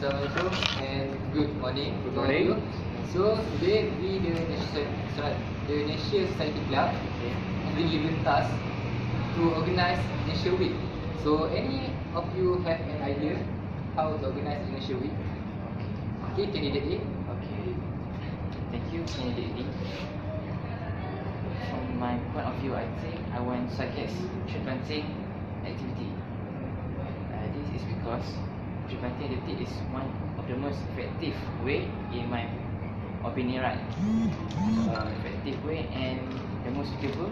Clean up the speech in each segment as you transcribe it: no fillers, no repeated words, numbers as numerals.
Assalamualaikum and good morning. Good morning. To all of you. So today we the National Society Club has been given task to organize National Week. So any of you have an idea how to organize National Week? Okay, candidate A. Okay. Thank you, candidate D. From my point of view, I think I want to suggest tree planting activity. This is because tree planting activity is one of the most effective way, in my opinion, right? Effective way and the most suitable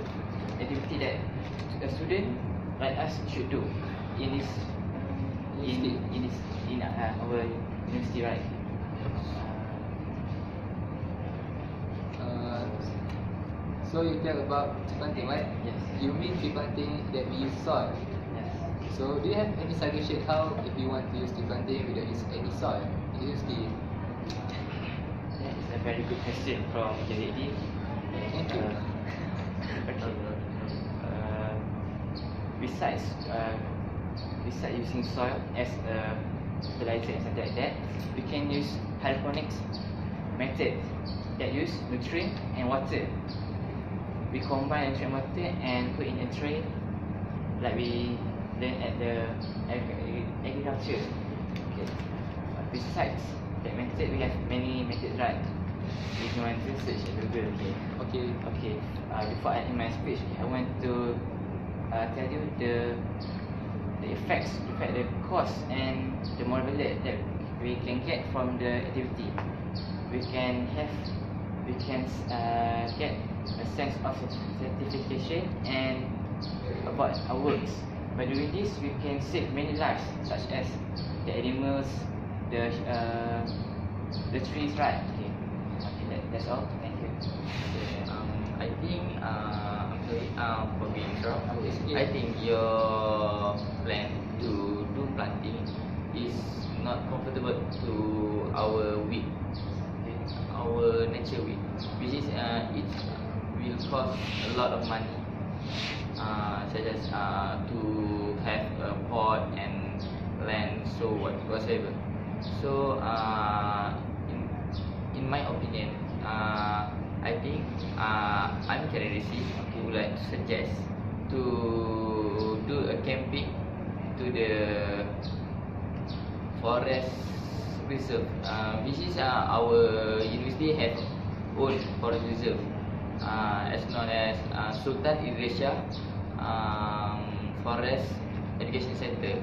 activity that a student like us should do in this in our university, right? So you tell about tree planting, right? Yes. You mean tree planting that we use soil. Yes. So do you have any suggestion how if you want to use tree planting without use any soil in university? That is a very good question from JD. Thank you. Okay. Besides using soil as a fertilizer and something like that, we can use hydroponics method that use nutrient and water. We combine nutrient and water and put in a tray, like we learn at the agriculture. Okay. Besides that method, we have many methods, right? If you want to search at Google, okay. Okay. Before I end my speech, I want to tell you the effects, the cost and the moral value that we can get from the activity. We can get a sense of certification and about our works. By doing this, we can save many lives, such as the animals, the trees, right? Okay, that's all. Thank you. I think for being strong, I think your plan to do planting is not comfortable to our week, our nature week, which is it will cost a lot of money, such as to have a pot and land, so whatsoever. So in my opinion, I think I'm candidacy who would like to suggest to do a camping to the forest reserve, which is our university have own forest reserve, as known as Sultan Idrisha Forest Education Center.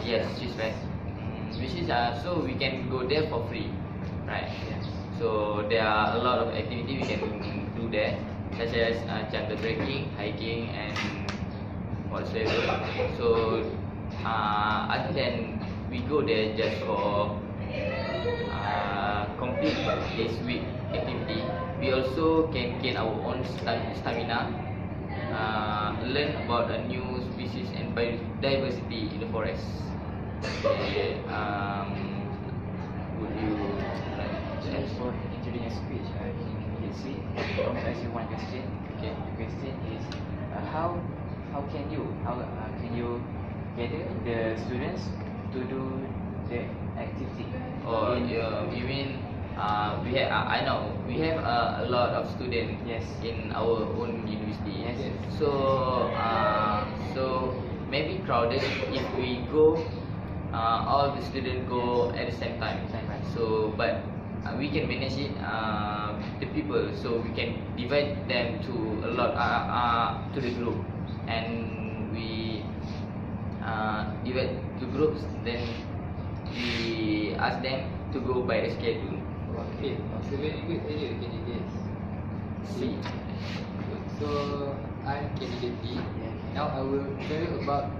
Yes, Swiss. Which is so we can go there for free, right? Yes. So there are a lot of activity we can do there, such as jungle trekking, hiking, and whatsoever. So other than we go there just for complete this week activity, we also can gain our own stamina, learn about a new species and biodiversity in the forest. Okay, would you like to ask? For introducing a speech, you can see. I want to ask you one question. Okay, the question is, how can you gather the students to do the activity? Oh, you mean I know we have a lot of students, Yes. in our own university. Yes. So maybe crowded if we go, all the students go at the same time. Right. So but we can manage it, the people, so we can divide them to a lot, to the group, and we divide to groups. Then we ask them to go by the schedule. Okay, it's a very good idea, candidate C. So I'm candidate D. Now I will tell you about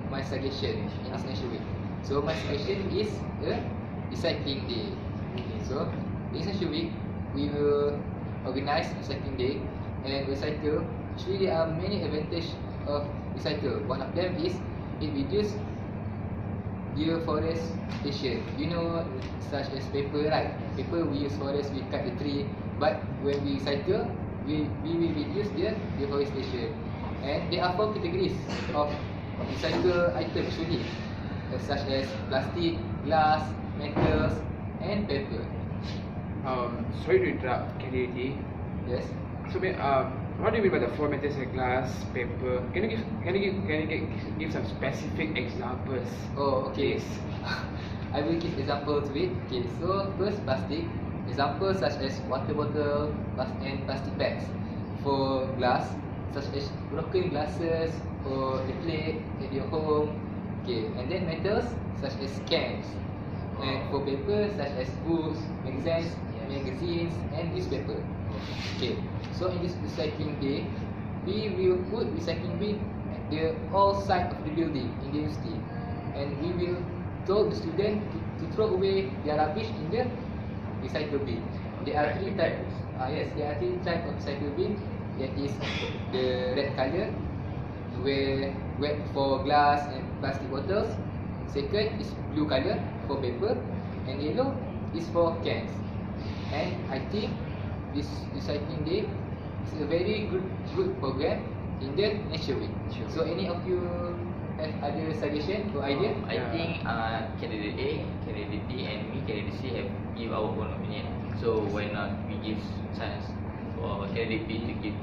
my suggestion in this national week. So my suggestion is a recycling day. Okay, so this national week we will organize recycling day and recycle. Actually, there are many advantages of recycle. One of them is it reduces deforestation. You know, such as paper, right? Paper we use forest, we cut the tree, but when we recycle, we will reduce the deforestation. And there are 4 categories of recycle items only. such as plastic, glass, metals, and paper. Sorry to interrupt, Kennedy. Yes. So, what do you mean by the four methods like glass, paper? Can you give some specific examples? Oh, okay. Yes. I will give example to it. Okay, so first plastic. Examples such as water bottle and plastic bags. For glass, such as broken glasses or the plate at your home. Okay, and then metals such as cans. And for paper, such as books, magazines, and newspaper. Okay, so in this recycling day, we will put recycling bin at the all side of the building in the university, and we will tell the student to throw away their rubbish in the recycle bin. There are three types. Yes, there are three types of recycle bin. That is the red color, where for glass and plastic bottles. Second is blue color for paper, and yellow is for cans. And I think this recycling day is a very good program in the Nature Week. Sure. So any of you have other suggestion or idea? I think candidate A, candidate D, and me, candidate C have give our own opinion. So why not we give chance for candidate B to give?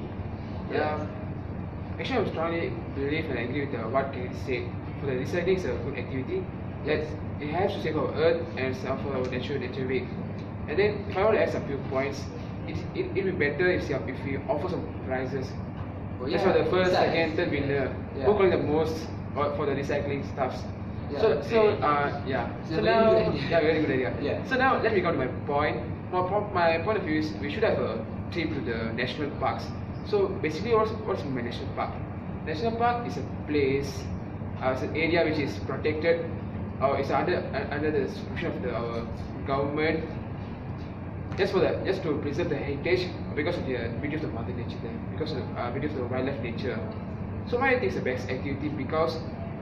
Actually, I strongly believe and agree with what Kennedy said. For the recycling is a good activity. That it helps to save our earth and some for our nature week. And then if I want to add some few points, it'd be better if we offer some prizes. Oh, That's for the first, besides, second, third winner. Yeah. Who collect the most for the recycling stuffs. Yeah. So It's a very now, good idea. yeah, very good idea. Yeah. So now let me come to my point. My point of view is we should have a trip to the national parks. So basically, what's my national park? National park is a place, it's an area which is protected, or it's under the supervision of our government. Just to preserve the heritage because of the beauty of the mother nature there, because of the beauty of the wildlife nature. So why I think it's the best activity because,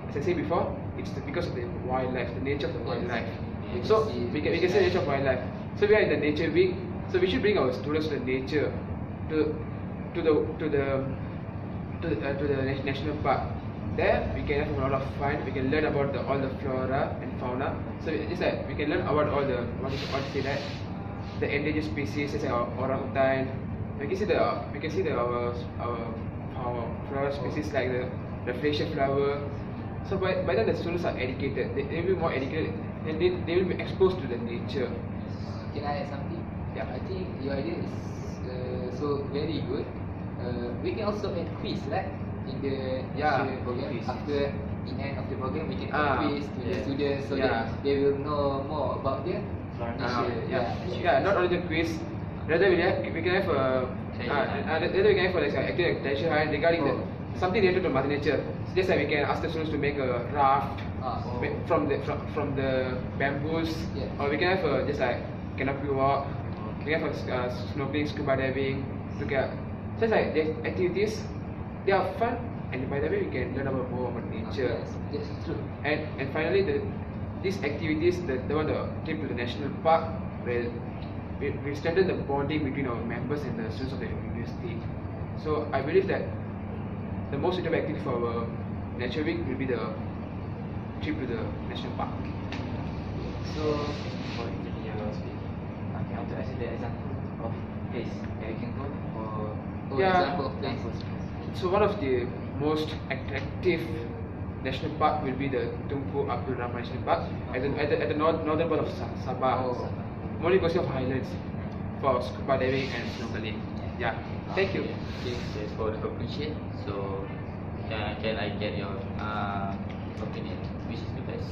as I said before, it's because of the wildlife, the nature of the wildlife. Yes. So we can say nature of wildlife. So we are in the nature week. So we should bring our students to the nature, to the national park. There we can have a lot of fun. We can learn about all the flora and fauna. So it's like we can learn about all the what to say that the endangered species, such as orangutan. We can see our flower species like the freesia flower. So by then the students are educated. They will be more educated, and they will be exposed to the nature. Can I add something? Yeah. I think your idea is so very good. We can also add quiz, right? In the nature program. Quiz. After the end of the program, we can add quiz to the yeah. students so that they will know more about the nature. Not only the quiz. Rather we can have a activity like treasure hunt regarding something related to Mother Nature. So just like we can ask the students to make a raft from the bamboos, or we can have just like canopy walk. We can have snorkeling, scuba diving. So just like the activities, they are fun, and by the way we can learn about more about nature. Yes, that's true. And finally, these activities, the trip to the national park, where we strengthen the bonding between our members and the students of the university. So I believe that the most suitable activity for our nature week will be the trip to the national park. So, For your speech, I want to ask you the example of place that we can go for example of place. examples. So one of the most attractive national park will be the Tunku Abdul Rahman National Park at the northern part of Sabah. Only because of highlands for scuba diving and snorkeling. Yeah. Thank you. Okay, that's for the conclusion. So, can I get your opinion? Which is the best?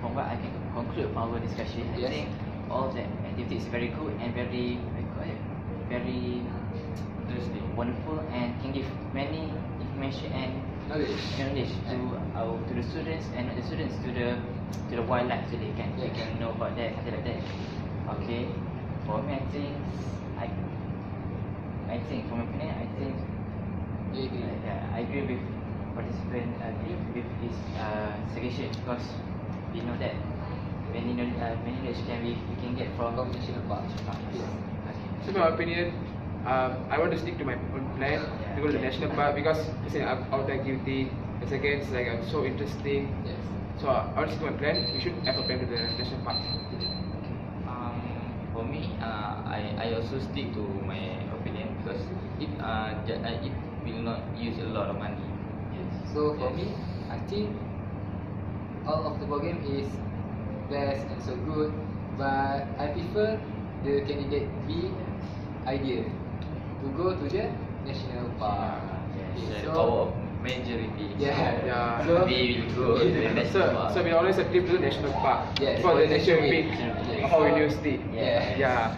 From what I can conclude from our discussion, I Yes. think all the activity is very good and very Interesting. wonderful and can give many information and knowledge. to the students and the students to the wildlife, so they can know about that, something like that. Okay, for me I think from my opinion You agree? I agree with participant with his suggestion because we know that many knowledge we can get from National park. Yes. Okay. So in my opinion, I want to stick to my own plan to go to the national park because it's an outdoor activity. the second is like so interesting. Yes. So I want to stick to my plan. We should have a plan to the national park. For me, I also stick to my opinion because it will not use a lot of money. So for me, I think all of the program is best and so good, but I prefer the candidate B idea to go to the national park. Yes, So- the power of majority. Yeah. Yeah. So- We will go to the national park. So we always have to the national park Yes. for the national Week. week Yes. of our university. Yeah. Yeah.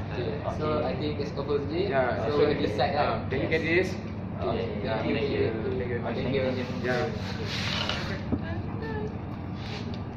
So I think that's proposed. Yeah. So we decide lah. Thank you, candidates. Okay. Yeah. Thank you. Thank you. Thank you. Yeah.